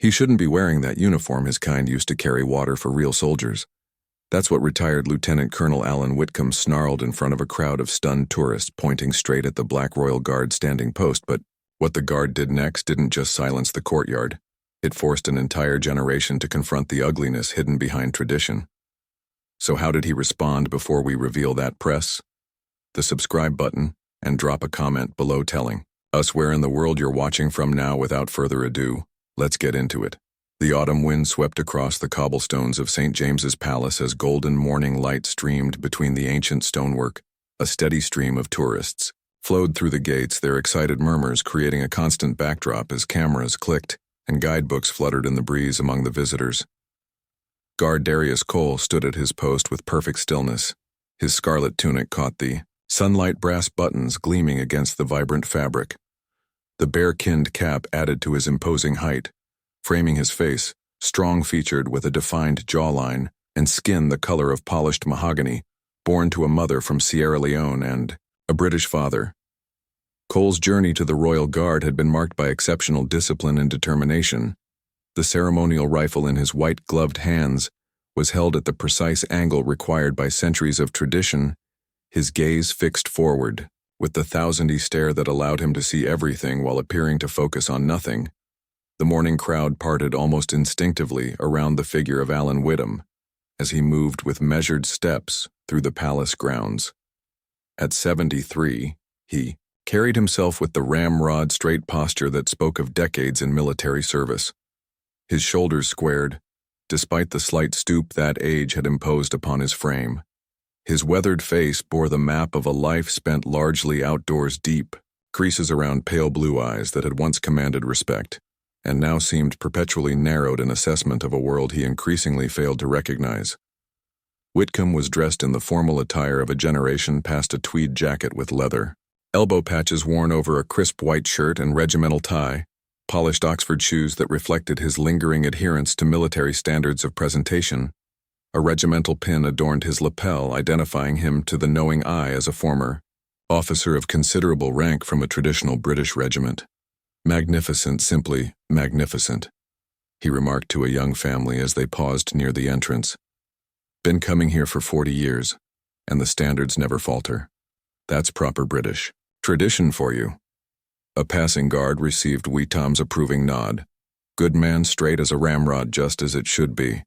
He shouldn't be wearing that uniform. His kind used to carry water for real soldiers. That's what retired Lieutenant Colonel Alan Whitcomb snarled in front of a crowd of stunned tourists pointing straight at the Black Royal Guard standing post. But what the guard did next didn't just silence the courtyard. It forced an entire generation to confront the ugliness hidden behind tradition. So how did he respond before we reveal that? Press the subscribe button and drop a comment below telling us where in the world you're watching from now. Without further ado, let's get into it. The autumn wind swept across the cobblestones of St. James's Palace as golden morning light streamed between the ancient stonework. A steady stream of tourists flowed through the gates, their excited murmurs creating a constant backdrop as cameras clicked and guidebooks fluttered in the breeze among the visitors. Guard Darius Cole stood at his post with perfect stillness. His scarlet tunic caught the sunlight, brass buttons gleaming against the vibrant fabric. The bare-kinned cap added to his imposing height, framing his face, strong-featured with a defined jawline and skin the color of polished mahogany, born to a mother from Sierra Leone and a British father. Cole's journey to the Royal Guard had been marked by exceptional discipline and determination. The ceremonial rifle in his white-gloved hands was held at the precise angle required by centuries of tradition, his gaze fixed forward, with the thousand-eye stare that allowed him to see everything while appearing to focus on nothing. The morning crowd parted almost instinctively around the figure of Alan Whitcomb as he moved with measured steps through the palace grounds. At 73, he carried himself with the ramrod straight posture that spoke of decades in military service. His shoulders squared, despite the slight stoop that age had imposed upon his frame. His weathered face bore the map of a life spent largely outdoors, deep creases around pale blue eyes that had once commanded respect, and now seemed perpetually narrowed in assessment of a world he increasingly failed to recognize. Whitcomb was dressed in the formal attire of a generation past, a tweed jacket with leather elbow patches worn over a crisp white shirt and regimental tie, polished Oxford shoes that reflected his lingering adherence to military standards of presentation. A regimental pin adorned his lapel, identifying him to the knowing eye as a former officer of considerable rank from a traditional British regiment. "Magnificent, simply magnificent," he remarked to a young family as they paused near the entrance. "Been coming here for 40 years, and the standards never falter. That's proper British tradition for you." A passing guard received Whitcomb's approving nod. "Good man, straight as a ramrod, just as it should be."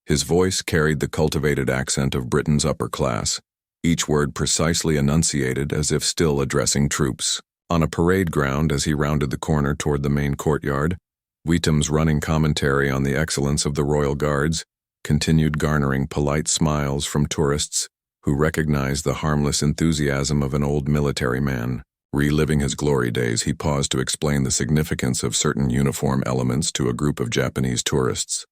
His voice carried the cultivated accent of Britain's upper class, each word precisely enunciated as if still addressing troops. On a parade ground, as he rounded the corner toward the main courtyard, Whitcomb's running commentary on the excellence of the Royal Guards continued garnering polite smiles from tourists who recognized the harmless enthusiasm of an old military man. Reliving his glory days, he paused to explain the significance of certain uniform elements to a group of Japanese tourists.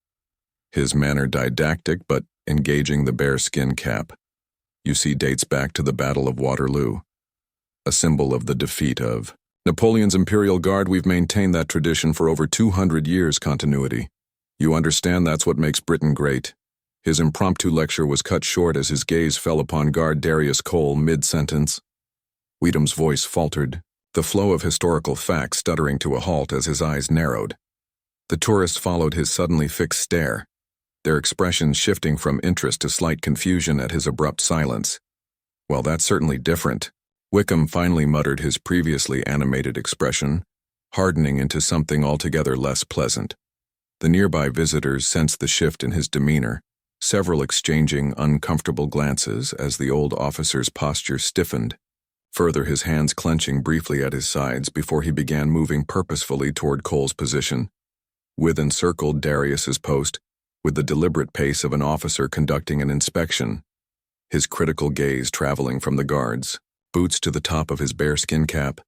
His manner didactic but engaging. The bearskin cap, you see, dates back to the Battle of Waterloo, a symbol of the defeat of Napoleon's Imperial Guard. We've maintained that tradition for over 200 years. Continuity. You understand, that's what makes Britain great. His impromptu lecture was cut short as his gaze fell upon Guard Darius Cole mid-sentence. Whitcomb's voice faltered, the flow of historical facts stuttering to a halt as his eyes narrowed. The tourists followed his suddenly fixed stare, their expressions shifting from interest to slight confusion at his abrupt silence. "Well, that's certainly different," Whitcomb finally muttered, his previously animated expression hardening into something altogether less pleasant. The nearby visitors sensed the shift in his demeanor, several exchanging uncomfortable glances as the old officer's posture stiffened, further his hands clenching briefly at his sides before he began moving purposefully toward Cole's position. With encircled Darius's post, with the deliberate pace of an officer conducting an inspection, his critical gaze traveling from the guards, boots to the top of his bearskin cap,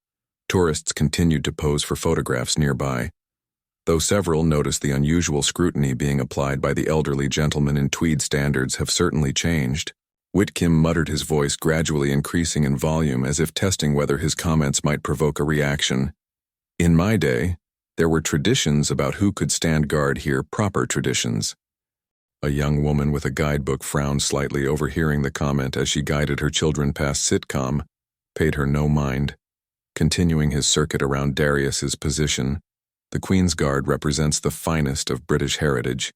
tourists continued to pose for photographs nearby. Though several noticed the unusual scrutiny being applied by the elderly gentleman in tweed, standards have certainly changed. Whitcomb muttered, his voice gradually increasing in volume as if testing whether his comments might provoke a reaction. "In my day, there were traditions about who could stand guard here, proper traditions." A young woman with a guidebook frowned slightly, overhearing the comment as she guided her children past sitcom, paid her no mind. Continuing his circuit around Darius's position, The Queen's Guard represents the finest of British heritage.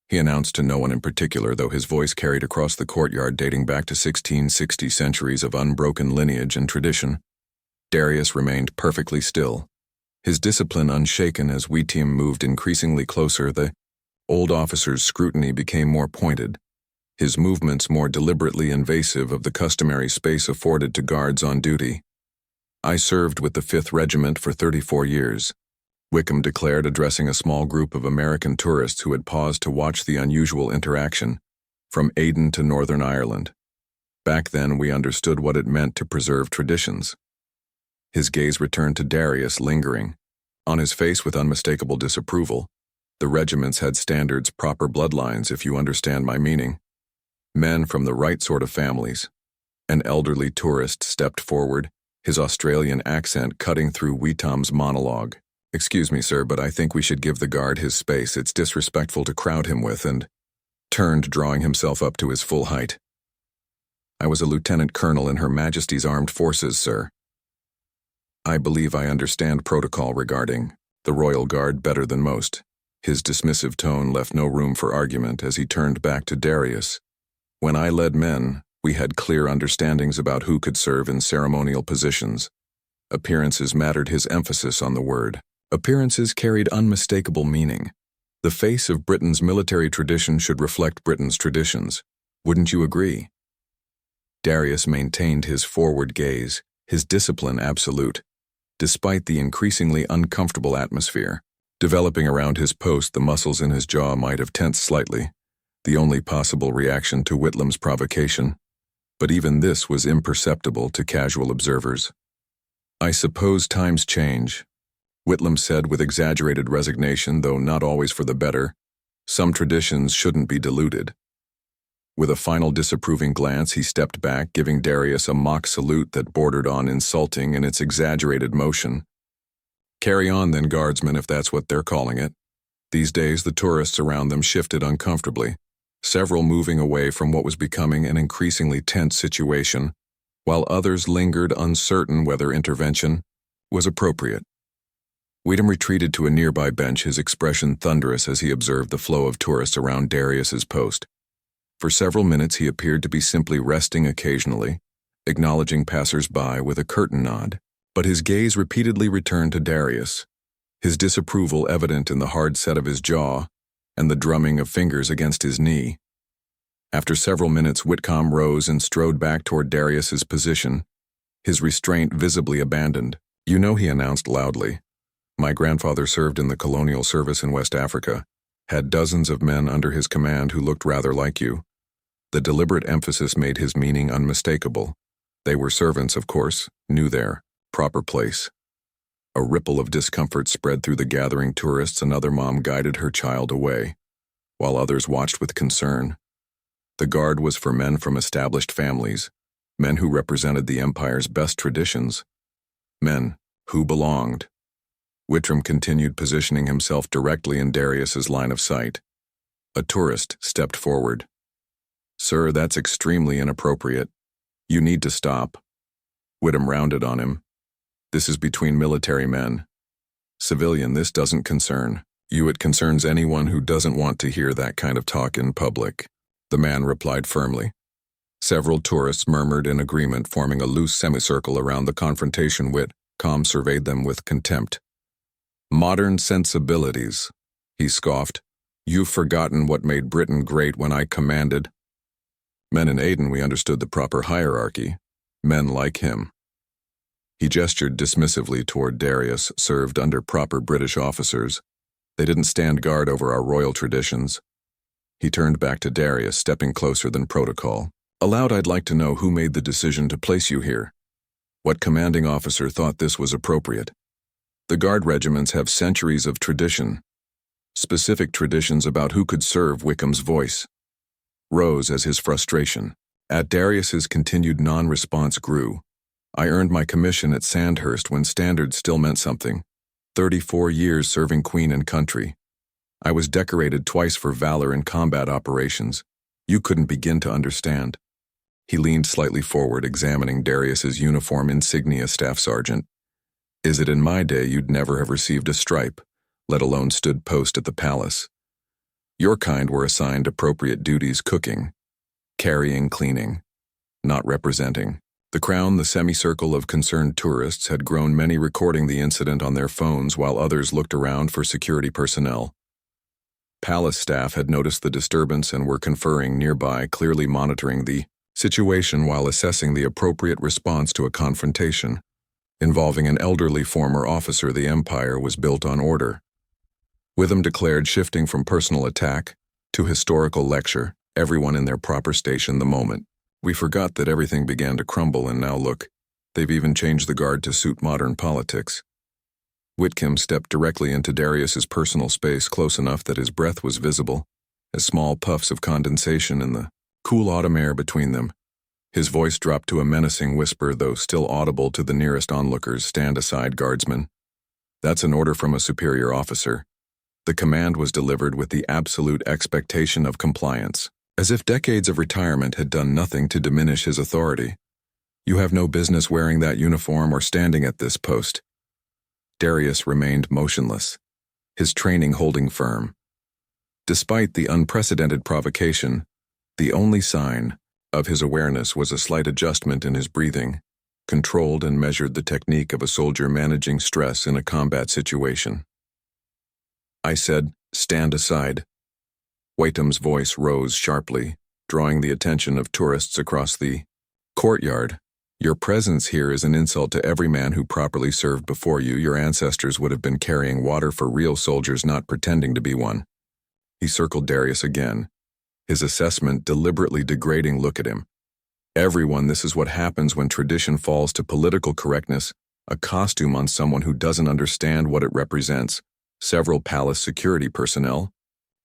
He announced to no one in particular, though his voice carried across the courtyard dating back to 1660 centuries of unbroken lineage and tradition. Darius remained perfectly still, his discipline unshaken. As we team moved increasingly closer, the old officer's scrutiny became more pointed, his movements more deliberately invasive of the customary space afforded to guards on duty. "I served with the 5th Regiment for 34 years, Wickham declared, addressing a small group of American tourists who had paused to watch the unusual interaction, from Aden to Northern Ireland. Back then, we understood what it meant to preserve traditions. His gaze returned to Darius, lingering, on his face with unmistakable disapproval. The regiments had standards, proper bloodlines, if you understand my meaning. Men from the right sort of families. An elderly tourist stepped forward, his Australian accent cutting through Weetam's monologue. "Excuse me, sir, but I think we should give the guard his space. It's disrespectful to crowd him with," and turned, drawing himself up to his full height. "I was a lieutenant colonel in Her Majesty's Armed Forces, sir. I believe I understand protocol regarding the Royal Guard better than most." His dismissive tone left no room for argument as he turned back to Darius. "When I led men, we had clear understandings about who could serve in ceremonial positions. Appearances mattered." His emphasis on the word appearances carried unmistakable meaning. The face of Britain's military tradition should reflect Britain's traditions. Wouldn't you agree? Darius maintained his forward gaze, his discipline absolute, despite the increasingly uncomfortable atmosphere developing around his post. The muscles in his jaw might have tensed slightly, the only possible reaction to Whitlam's provocation, but even this was imperceptible to casual observers. "I suppose times change," Whitlam said with exaggerated resignation, though not always for the better. "Some traditions shouldn't be diluted." With a final disapproving glance, he stepped back, giving Darius a mock salute that bordered on insulting in its exaggerated motion. "Carry on then, guardsmen, if that's what they're calling it." These days, the tourists around them shifted uncomfortably, several moving away from what was becoming an increasingly tense situation, while others lingered, uncertain whether intervention was appropriate. Weedham retreated to a nearby bench, his expression thunderous as he observed the flow of tourists around Darius's post. For several minutes he appeared to be simply resting occasionally, acknowledging passers-by with a curtain nod, but his gaze repeatedly returned to Darius, his disapproval evident in the hard set of his jaw and the drumming of fingers against his knee. After several minutes, Whitcomb rose and strode back toward Darius's position, his restraint visibly abandoned. "You know," he announced loudly, "my grandfather served in the colonial service in West Africa, had dozens of men under his command who looked rather like you." The deliberate emphasis made his meaning unmistakable. They were servants, of course, knew their proper place. A ripple of discomfort spread through the gathering tourists. Another mom guided her child away, while others watched with concern. The guard was for men from established families, men who represented the empire's best traditions, men who belonged. Whitram continued, positioning himself directly in Darius's line of sight. A tourist stepped forward. "Sir, that's extremely inappropriate. You need to stop." Whittam rounded on him. "This is between military men. Civilian, this doesn't concern you. It concerns anyone who doesn't want to hear that kind of talk in public," the man replied firmly. Several tourists murmured in agreement, forming a loose semicircle around the confrontation. Whitcomb surveyed them with contempt. "Modern sensibilities," he scoffed. "You've forgotten what made Britain great when I commanded." "Men in Aden, we understood the proper hierarchy. Men like him." He gestured dismissively toward Darius, served under proper British officers. "They didn't stand guard over our royal traditions." He turned back to Darius, stepping closer than protocol. "Aloud, I'd like to know who made the decision to place you here. What commanding officer thought this was appropriate? The guard regiments have centuries of tradition, specific traditions about who could serve." Wickham's voice rose as his frustration at Darius's continued non-response grew. "I earned my commission at Sandhurst when standards still meant something. 34 years serving Queen and country. I was decorated twice for valor in combat operations. You couldn't begin to understand." He leaned slightly forward, examining Darius's uniform insignia. "Staff sergeant. Is it in my day you'd never have received a stripe?" let alone stood post at the palace. Your kind were assigned appropriate duties: cooking, carrying, cleaning, not representing. The crown, the semicircle of concerned tourists, had grown, many recording the incident on their phones while others looked around for security personnel. Palace staff had noticed the disturbance and were conferring nearby, clearly monitoring the situation while assessing the appropriate response to a confrontation. Involving an elderly former officer, the empire was built on order. Witham declared, shifting from personal attack to historical lecture, everyone in their proper station the moment. We forgot that everything began to crumble, and now look, they've even changed the guard to suit modern politics. Whitcomb stepped directly into Darius's personal space, close enough that his breath was visible, as small puffs of condensation in the cool autumn air between them. His voice dropped to a menacing whisper, though still audible to the nearest onlookers. Stand aside, guardsmen. That's an order from a superior officer. The command was delivered with the absolute expectation of compliance, as if decades of retirement had done nothing to diminish his authority. You have no business wearing that uniform or standing at this post. Darius remained motionless, his training holding firm. Despite the unprecedented provocation, the only sign of his awareness was a slight adjustment in his breathing, controlled and measured, the technique of a soldier managing stress in a combat situation. I said, stand aside. Whitham's voice rose sharply, drawing the attention of tourists across the courtyard. Your presence here is an insult to every man who properly served before you. Your ancestors would have been carrying water for real soldiers, not pretending to be one. He circled Darius again, his assessment deliberately degrading. Look at him. Everyone, this is what happens when tradition falls to political correctness, a costume on someone who doesn't understand what it represents. Several palace security personnel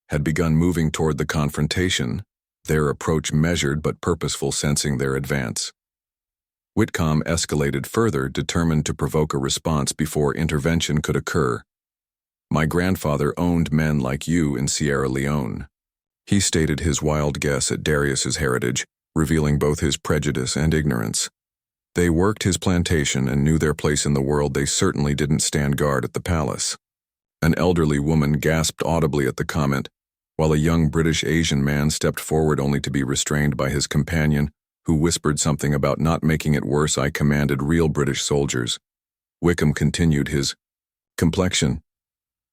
had begun moving toward the confrontation, their approach measured but purposeful, sensing their advance. Whitcomb escalated further, determined to provoke a response before intervention could occur. My grandfather owned men like you in Sierra Leone. He stated his wild guess at Darius's heritage, revealing both his prejudice and ignorance. They worked his plantation and knew their place in the world. They certainly didn't stand guard at the palace. An elderly woman gasped audibly at the comment, while a young British Asian man stepped forward, only to be restrained by his companion, who whispered something about not making it worse. I commanded real British soldiers. Wickham continued, his complexion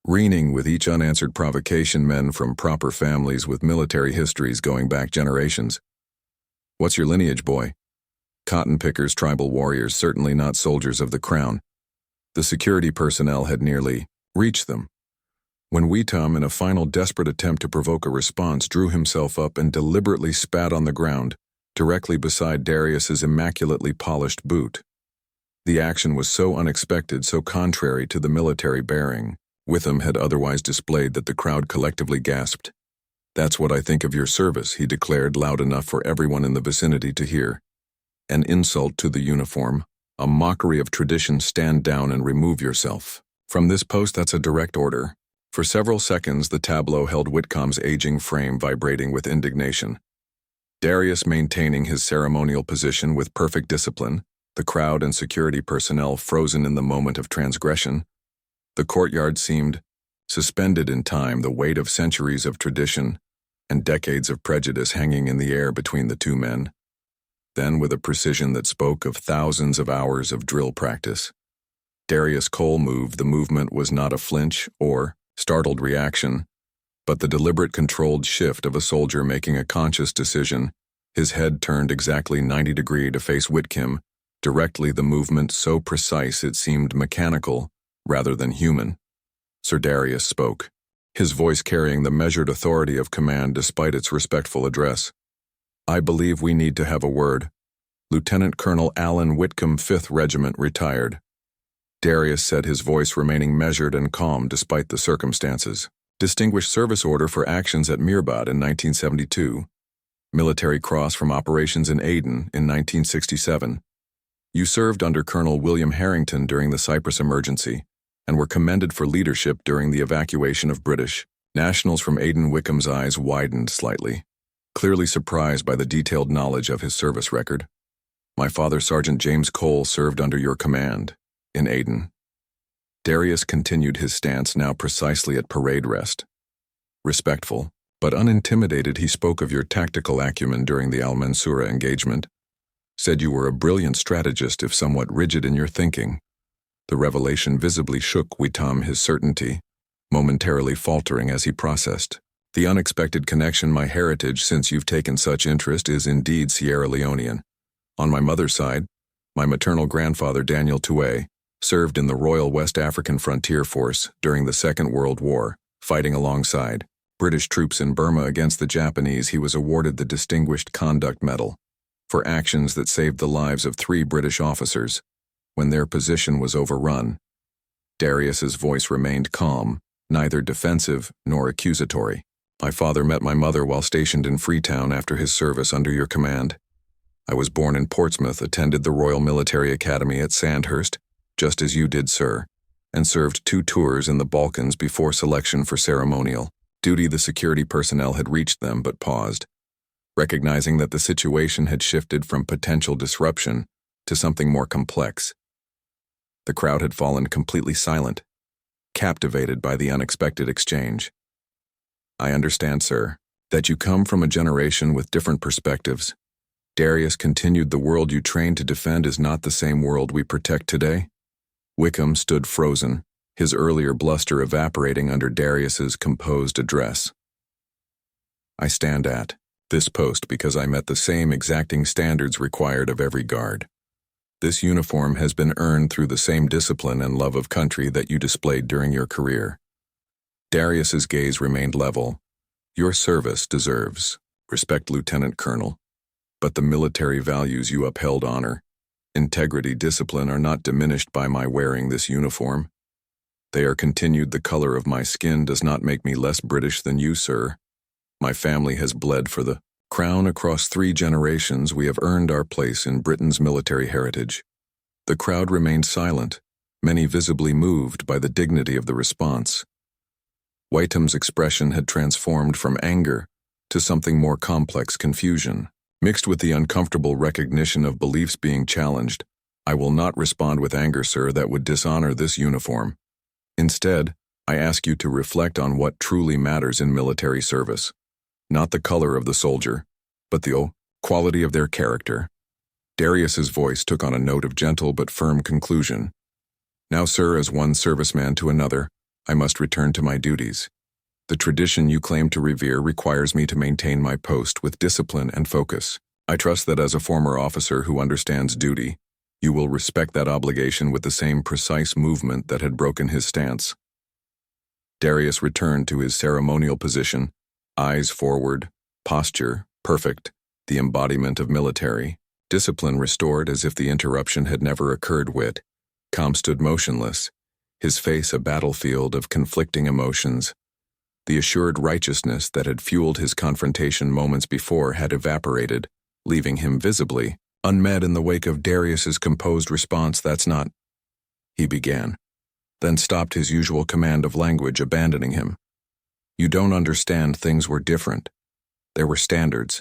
reeking with each unanswered provocation, men from proper families with military histories going back generations. What's your lineage, boy? Cotton pickers, tribal warriors, certainly not soldiers of the crown. The security personnel had nearly reached them, when Whitcomb, in a final desperate attempt to provoke a response, drew himself up and deliberately spat on the ground, directly beside Darius's immaculately polished boot. The action was so unexpected, so contrary to the military bearing Witham had otherwise displayed, that the crowd collectively gasped. That's what I think of your service, he declared, loud enough for everyone in the vicinity to hear. An insult to the uniform, a mockery of tradition. Stand down and remove yourself from this post. That's a direct order. For several seconds, the tableau held Whitcomb's aging frame vibrating with indignation. Darius maintaining his ceremonial position with perfect discipline, the crowd and security personnel frozen in the moment of transgression. The courtyard seemed suspended in time, the weight of centuries of tradition and decades of prejudice hanging in the air between the two men. Then, with a precision that spoke of thousands of hours of drill practice, Darius Cole moved. The movement was not a flinch or startled reaction, but the deliberate, controlled shift of a soldier making a conscious decision. His head turned exactly 90 degrees to face Whitcomb, directly, the movement so precise it seemed mechanical rather than human. Sir Darius spoke, his voice carrying the measured authority of command despite its respectful address. I believe we need to have a word. Lieutenant Colonel Alan Whitcomb, 5th Regiment, retired. Darius said, his voice remaining measured and calm despite the circumstances. Distinguished Service Order for actions at Mirbad in 1972. Military Cross from operations in Aden in 1967. You served under Colonel William Harrington during the Cyprus emergency and were commended for leadership during the evacuation of British nationals from Aden. Wickham's eyes widened slightly, clearly surprised by the detailed knowledge of his service record. My father, Sergeant James Cole, served under your command in Aden. Darius continued his stance now precisely at parade rest. Respectful, but unintimidated, he spoke of your tactical acumen during the Al-Mansura engagement. Said you were a brilliant strategist if somewhat rigid in your thinking. The revelation visibly shook Witam his certainty, momentarily faltering as he processed. The unexpected connection. My heritage, since you've taken such interest, is indeed Sierra Leonean. On my mother's side, my maternal grandfather Daniel Toué served in the Royal West African Frontier Force during the Second World War, fighting alongside British troops in Burma against the Japanese. He was awarded the Distinguished Conduct Medal for actions that saved the lives of 3 British officers when their position was overrun. Darius's voice remained calm, neither defensive nor accusatory. My father met my mother while stationed in Freetown after his service under your command. I was born in Portsmouth, attended the Royal Military Academy at Sandhurst, just as you did, sir, and served 2 tours in the Balkans before selection for ceremonial duty. The security personnel had reached them but paused, recognizing that the situation had shifted from potential disruption to something more complex. The crowd had fallen completely silent, captivated by the unexpected exchange. I understand, sir, that you come from a generation with different perspectives. Darius continued. The world you trained to defend is not the same world we protect today. Wickham stood frozen, his earlier bluster evaporating under Darius's composed address. I stand at this post because I met the same exacting standards required of every guard. This uniform has been earned through the same discipline and love of country that you displayed during your career. Darius's gaze remained level. Your service deserves respect, Lieutenant Colonel, but the military values you upheld, honor, integrity, discipline, are not diminished by my wearing this uniform. They are continued. The color of my skin does not make me less British than you, sir. My family has bled for the crown across 3 generations. We have earned our place in Britain's military heritage. The crowd remained silent, many visibly moved by the dignity of the response. Whiteham's expression had transformed from anger to something more complex: confusion, mixed with the uncomfortable recognition of beliefs being challenged. I will not respond with anger, sir, that would dishonor this uniform. Instead, I ask you to reflect on what truly matters in military service. Not the color of the soldier, but the quality of their character. Darius's voice took on a note of gentle but firm conclusion. Now, sir, as one serviceman to another, I must return to my duties. The tradition you claim to revere requires me to maintain my post with discipline and focus. I trust that as a former officer who understands duty, you will respect that obligation with the same precise movement that had broken his stance. Darius returned to his ceremonial position, eyes forward, posture perfect, the embodiment of military discipline restored as if the interruption had never occurred. Witcom stood motionless, his face a battlefield of conflicting emotions. The assured righteousness that had fueled his confrontation moments before had evaporated, leaving him visibly unmet in the wake of Darius's composed response. That's not, he began, then stopped his usual command of language, abandoning him. You don't understand. Things were different. There were standards.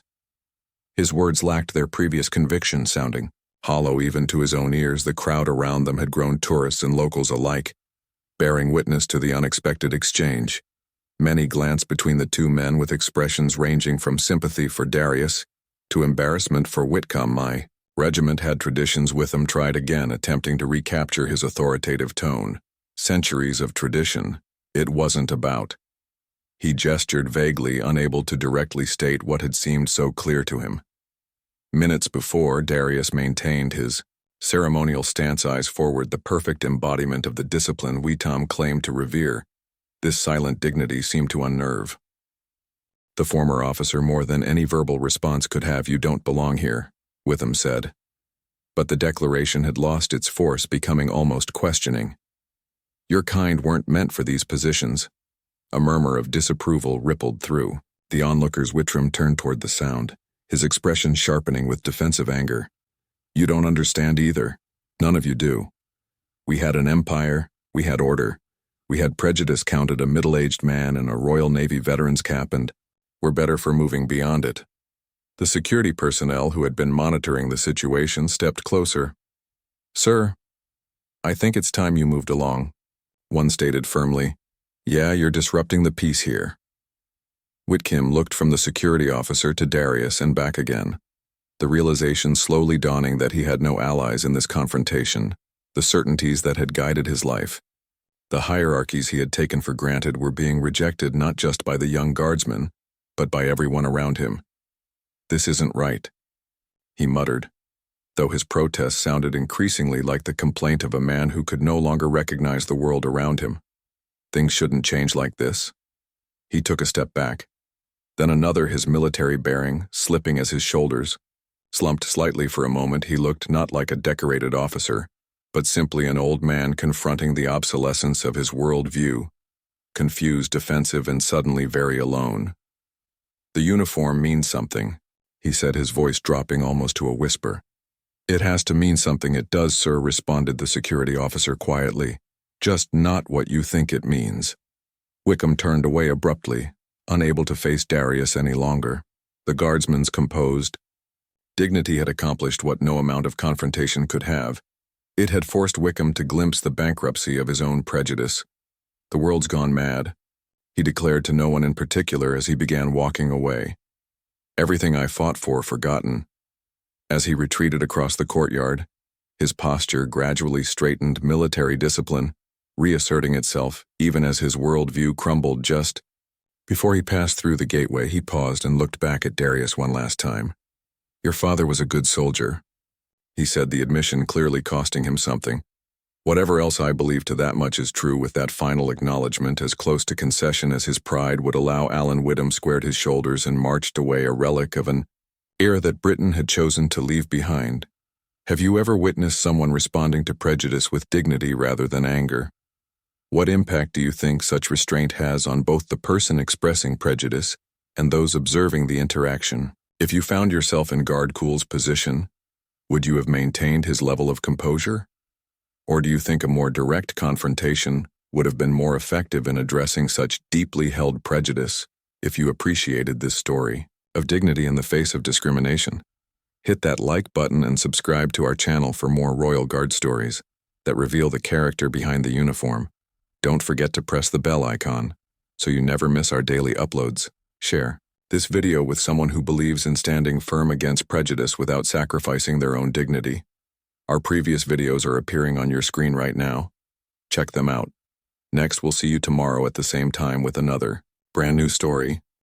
His words lacked their previous conviction, sounding hollow even to his own ears. The crowd around them had grown tourists and locals alike, bearing witness to the unexpected exchange. Many glanced between the 2 men with expressions ranging from sympathy for Darius to embarrassment for Whitcomb. My regiment had traditions. Witham tried again, attempting to recapture his authoritative tone. Centuries of tradition. It wasn't about. He gestured vaguely, unable to directly state what had seemed so clear to him. Minutes before, Darius maintained his ceremonial stance, eyes forward, the perfect embodiment of the discipline Witam claimed to revere. This silent dignity seemed to unnerve the former officer more than any verbal response could have. You don't belong here, Witham said. But the declaration had lost its force, becoming almost questioning. Your kind weren't meant for these positions. A murmur of disapproval rippled through the onlookers. Whitram turned toward the sound, his expression sharpening with defensive anger. You don't understand either. None of you do. We had an empire, we had order, we had prejudice. Counted a middle-aged man in a Royal Navy veteran's cap, and we're better for moving beyond it. The security personnel who had been monitoring the situation stepped closer. Sir, I think it's time you moved along. One stated firmly, "Yeah, you're disrupting the peace here." Whitcomb looked from the security officer to Darius and back again, the realization slowly dawning that he had no allies in this confrontation, the certainties that had guided his life. The hierarchies he had taken for granted were being rejected not just by the young guardsman, but by everyone around him. "This isn't right," he muttered, though his protest sounded increasingly like the complaint of a man who could no longer recognize the world around him. Things shouldn't change like this. He took a step back, then another, his military bearing slipping as his shoulders slumped slightly. For a moment he looked not like a decorated officer, but simply an old man confronting the obsolescence of his world view, confused, defensive, and suddenly very alone. "The uniform means something," he said, his voice dropping almost to a whisper. "It has to mean something." "It does, sir," responded the security officer quietly. "Just not what you think it means." Wickham turned away abruptly, unable to face Darius any longer. The guardsman's composed dignity had accomplished what no amount of confrontation could have. It had forced Wickham to glimpse the bankruptcy of his own prejudice. "The world's gone mad," he declared to no one in particular as he began walking away. "Everything I fought for forgotten." As he retreated across the courtyard, his posture gradually straightened, military discipline reasserting itself even as his worldview crumbled. Just before he passed through the gateway, he paused and looked back at Darius one last time. "Your father was a good soldier," he said, the admission clearly costing him something. "Whatever else I believe, to that much is true." With that final acknowledgement, as close to concession as his pride would allow, Alan Whitcomb squared his shoulders and marched away, a relic of an era that Britain had chosen to leave behind. Have you ever witnessed someone responding to prejudice with dignity rather than anger? What impact do you think such restraint has on both the person expressing prejudice and those observing the interaction? If you found yourself in Guardcool's position, would you have maintained his level of composure? Or do you think a more direct confrontation would have been more effective in addressing such deeply held prejudice? If you appreciated this story of dignity in the face of discrimination, hit that like button and subscribe to our channel for more Royal Guard stories that reveal the character behind the uniform. Don't forget to press the bell icon so you never miss our daily uploads. Share this video with someone who believes in standing firm against prejudice without sacrificing their own dignity. Our previous videos are appearing on your screen right now. Check them out. Next, we'll see you tomorrow at the same time with another brand new story.